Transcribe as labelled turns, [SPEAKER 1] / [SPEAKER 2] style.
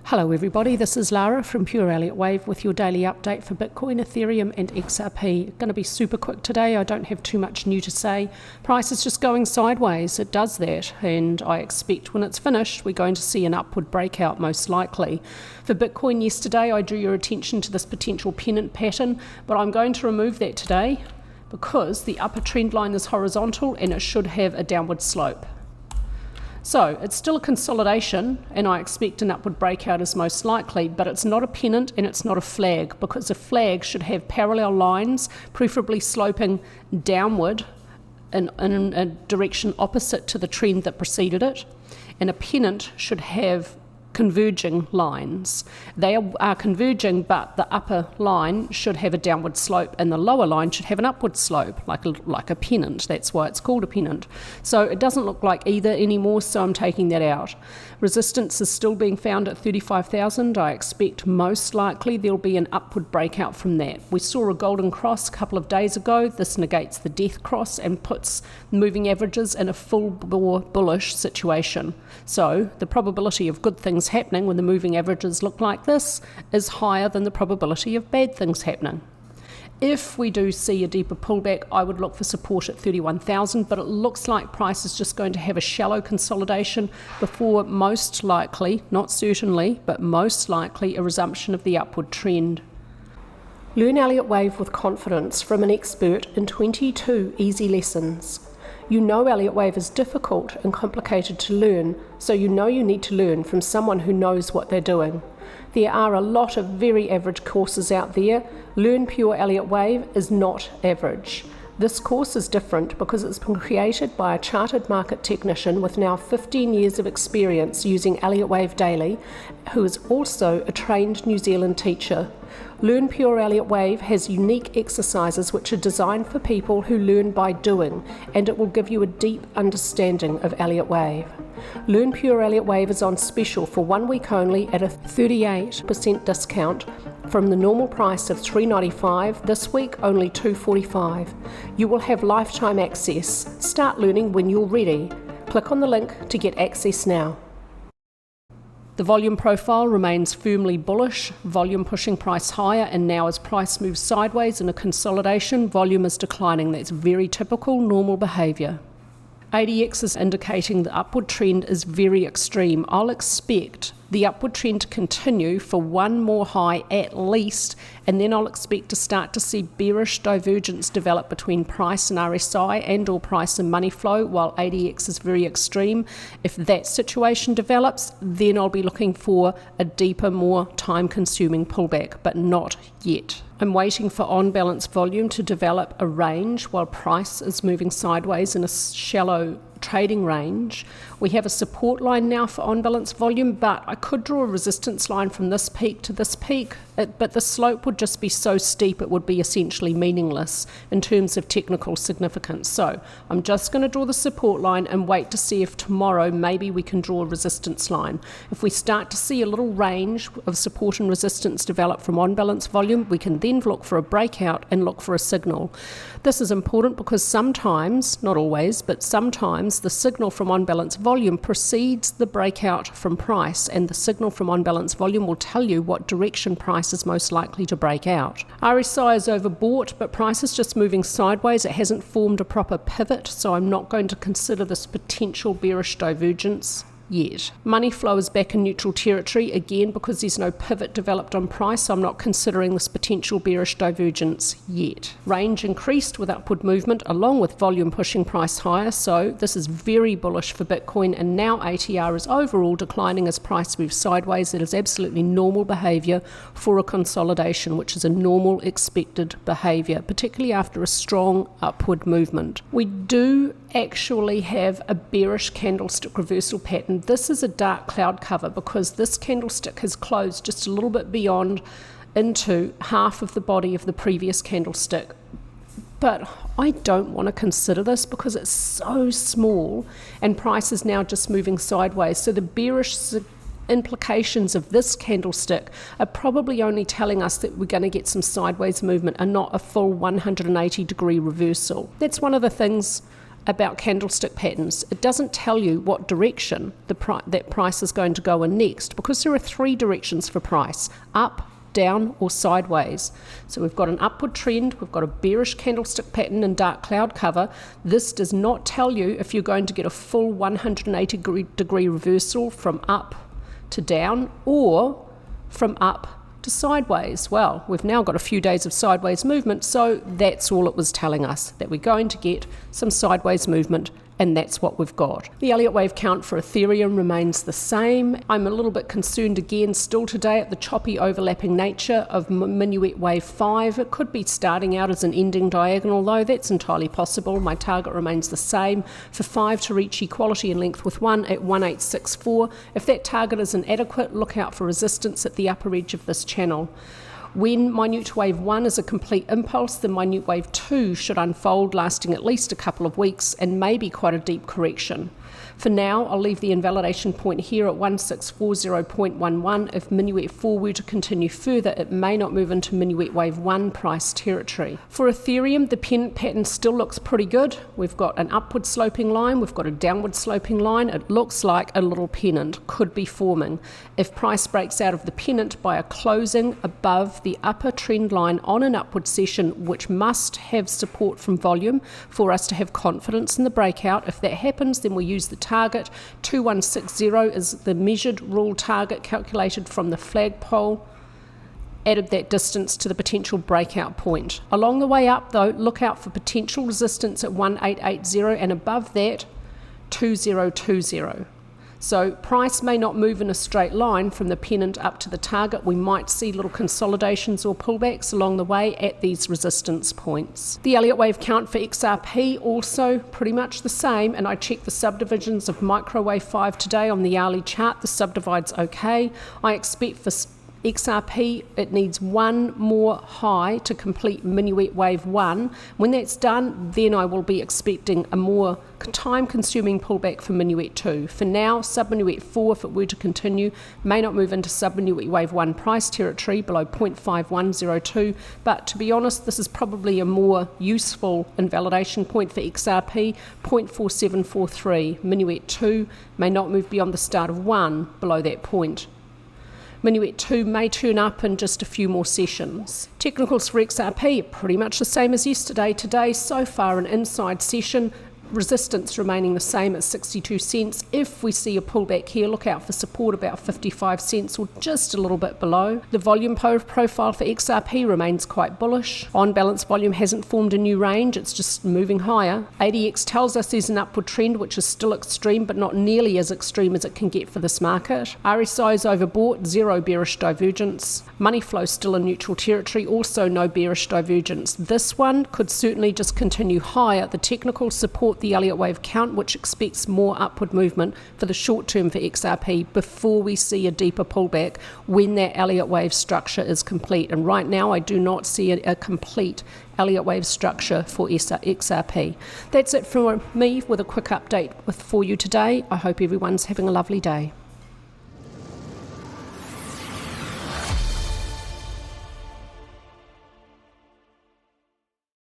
[SPEAKER 1] Hello everybody, this is Lara from Pure Elliott Wave with your daily update for Bitcoin, Ethereum and XRP. Going to be super quick today. I don't have too much new to say. Price is just going sideways. It does that, and I expect when it's finished we're going to see an upward breakout most likely. For Bitcoin yesterday I drew your attention to this potential pennant pattern, but I'm going to remove that today because the upper trend line is horizontal and it should have a downward slope. So it's still a consolidation and I expect an upward breakout is most likely, but it's not a pennant and it's not a flag, because a flag should have parallel lines, preferably sloping downward in a direction opposite to the trend that preceded it, and a pennant should have converging lines. They are converging, but the upper line should have a downward slope and the lower line should have an upward slope, like a pennant. That's why it's called a pennant. So it doesn't look like either anymore, so I'm taking that out. Resistance is still being found at 35,000. I expect most likely there'll be an upward breakout from that. We saw a golden cross a couple of days ago. This negates the death cross and puts moving averages in a full bore bullish situation. So the probability of good things happening when the moving averages look like this is higher than the probability of bad things happening. If we do see a deeper pullback, I would look for support at 31,000, but it looks like price is just going to have a shallow consolidation before most likely, not certainly, but most likely a resumption of the upward trend. Learn Elliott Wave with confidence from an expert in 22 easy lessons. You know Elliott Wave is difficult and complicated to learn, so you know you need to learn from someone who knows what they're doing. There are a lot of very average courses out there. Learn Pure Elliott Wave is not average. This course is different because it's been created by a chartered market technician with now 15 years of experience using Elliott Wave daily, who is also a trained New Zealand teacher. Learn Pure Elliott Wave has unique exercises which are designed for people who learn by doing, and it will give you a deep understanding of Elliott Wave. Learn Pure Elliott Wave is on special for 1 week only at a 38% discount from the normal price of $3.95, this week only $2.45. You will have lifetime access. Start learning when you're ready. Click on the link to get access now. The volume profile remains firmly bullish, volume pushing price higher, and now as price moves sideways in a consolidation, volume is declining. That's very typical normal behaviour. ADX is indicating the upward trend is very extreme. I'll expect the upward trend to continue for one more high at least, and then I'll expect to start to see bearish divergence develop between price and RSI and or price and money flow while ADX is very extreme. If that situation develops, then I'll be looking for a deeper, more time-consuming pullback, but not yet. I'm waiting for on-balance volume to develop a range while price is moving sideways in a shallow trading range. We have a support line now for on-balance volume, but I could draw a resistance line from this peak to this peak, but the slope would just be so steep it would be essentially meaningless in terms of technical significance. So I'm just going to draw the support line and wait to see if tomorrow maybe we can draw a resistance line. If we start to see a little range of support and resistance develop from on-balance volume, we can then look for a breakout and look for a signal. This is important because sometimes, not always, but sometimes the signal from on-balance volume precedes the breakout from price, and the signal from on-balance volume will tell you what direction price is most likely to break out. RSI is overbought, but price is just moving sideways. It hasn't formed a proper pivot, so I'm not going to consider this potential bearish divergence yet. Money flow is back in neutral territory again because there's no pivot developed on price, so I'm not considering this potential bearish divergence yet. Range increased with upward movement along with volume pushing price higher, so this is very bullish for Bitcoin, and now ATR is overall declining as price moves sideways. It is absolutely normal behavior for a consolidation, which is a normal expected behavior, particularly after a strong upward movement. We do actually have a bearish candlestick reversal pattern. This is a dark cloud cover because this candlestick has closed just a little bit beyond into half of the body of the previous candlestick. But I don't want to consider this because it's so small and price is now just moving sideways. So the bearish implications of this candlestick are probably only telling us that we're going to get some sideways movement and not a full 180-degree reversal. That's one of the things about candlestick patterns. It doesn't tell you what direction that price is going to go in next, because there are 3 directions for price: up, down, or sideways. So we've got an upward trend, we've got a bearish candlestick pattern in dark cloud cover. This does not tell you if you're going to get a full 180 degree reversal from up to down or from up to sideways. Well, we've now got a few days of sideways movement, so that's all it was telling us, that we're going to get some sideways movement, and that's what we've got. The Elliott Wave count for Ethereum remains the same. I'm a little bit concerned again still today at the choppy overlapping nature of Minuet Wave 5. It could be starting out as an ending diagonal, though. That's entirely possible. My target remains the same, for 5 to reach equality in length with 1 at 1864. If that target is inadequate, look out for resistance at the upper edge of this channel. When Minute Wave 1 is a complete impulse, then Minute Wave 2 should unfold, lasting at least a couple of weeks and maybe quite a deep correction. For now, I'll leave the invalidation point here at 1640.11. If Minuet 4 were to continue further, it may not move into Minuet Wave 1 price territory. For Ethereum, the pennant pattern still looks pretty good. We've got an upward sloping line, we've got a downward sloping line. It looks like a little pennant could be forming. If price breaks out of the pennant by a closing above the upper trend line on an upward session, which must have support from volume for us to have confidence in the breakout. If that happens, then we'll use the target. 2160 is the measured rule target calculated from the flagpole, added that distance to the potential breakout point. Along the way up though, look out for potential resistance at 1880, and above that 2020. So price may not move in a straight line from the pennant up to the target. We might see little consolidations or pullbacks along the way at these resistance points. The Elliott Wave count for XRP also pretty much the same, and I checked the subdivisions of Microwave 5 today on the hourly chart. The subdivide's okay. I expect for XRP, it needs one more high to complete Minuet Wave 1. When that's done, then I will be expecting a more time-consuming pullback for Minuet 2. For now, sub-Minuet 4, if it were to continue, may not move into sub-Minuet Wave 1 price territory below 0.5102, but to be honest, this is probably a more useful invalidation point for XRP, 0.4743. Minuet 2 may not move beyond the start of 1 below that point. Minuet 2 may turn up in just a few more sessions. Technicals for XRP, pretty much the same as yesterday. Today, so far an inside session, resistance remaining the same at 62 cents. If we see a pullback here, look out for support about 55 cents or just a little bit below. The volume profile for XRP remains quite bullish. On balance, volume hasn't formed a new range, it's just moving higher. ADX tells us there's an upward trend which is still extreme but not nearly as extreme as it can get for this market. RSI is overbought, zero bearish divergence. Money flow still in neutral territory, also no bearish divergence. This one could certainly just continue higher. The technical support the Elliott Wave count, which expects more upward movement for the short term for XRP before we see a deeper pullback when that Elliott Wave structure is complete. And right now I do not see a complete Elliott Wave structure for XRP. That's it from me with a quick update for you today. I hope everyone's having a lovely day.